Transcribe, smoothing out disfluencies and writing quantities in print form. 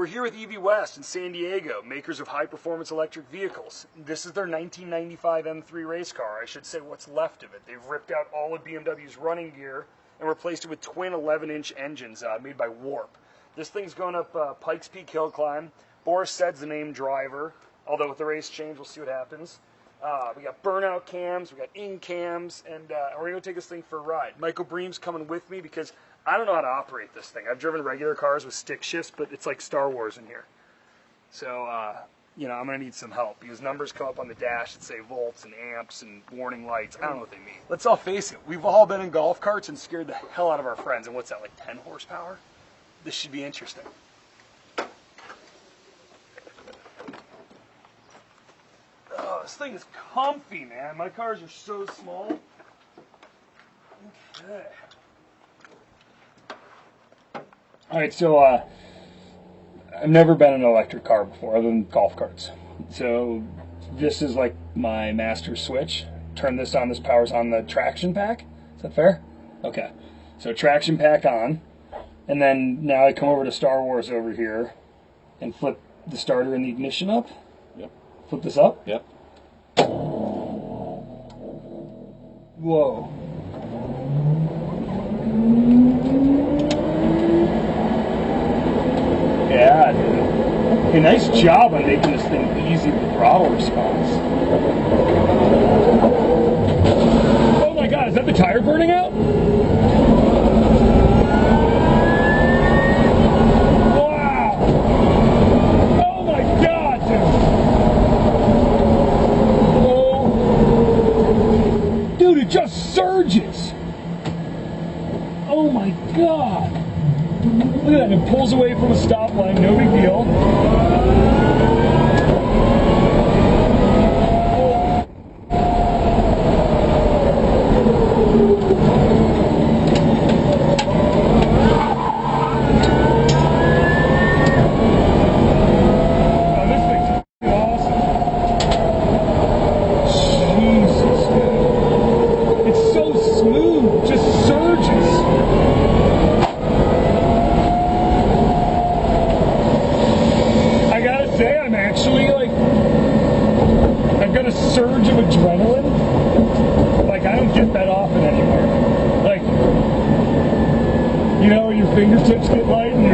we're here with EV West in San Diego, makers of high-performance electric vehicles. This is their 1995 M3 race car. I should say what's left of it. They've ripped out all of BMW's running gear and replaced it with twin 11-inch engines made by Warp. This thing's going up Pikes Peak Hill Climb. Boris Said's the named driver, although with the race change, we'll see what happens. We got burnout cams, we got in cams, and we're going to take this thing for a ride. Michael Bream's coming with me because I don't know how to operate this thing. I've driven regular cars with stick shifts, but it's like Star Wars in here. So, I'm going to need some help because numbers come up on the dash that say volts and amps and warning lights. I don't know what they mean. Let's all face it. We've all been in golf carts and scared the hell out of our friends. And what's that, like 10 horsepower? This should be interesting. Oh, this thing is comfy, man. My cars are so small. Okay. All right, so I've never been in an electric car before other than golf carts. So this is like my master switch. Turn this on, this power's on the traction pack. Is that fair? Okay. So traction pack on. And then now I come over to Star Wars over here and flip the starter and the ignition up. Yep. Flip this up. Yep. Whoa. Yeah, dude. Hey, nice job on making this thing easy with throttle response. Oh my god, is that the tire burning out? Wow! Oh my god, dude! Oh. Dude, it just surges! Oh my god! Look at that, it pulls away from a stop line, no big deal. Oh, this thing's awesome. Jesus, dude. It's so smooth, just surges. I'm actually I've got a surge of adrenaline. Like, I don't get that often anymore. Like, your fingertips get light and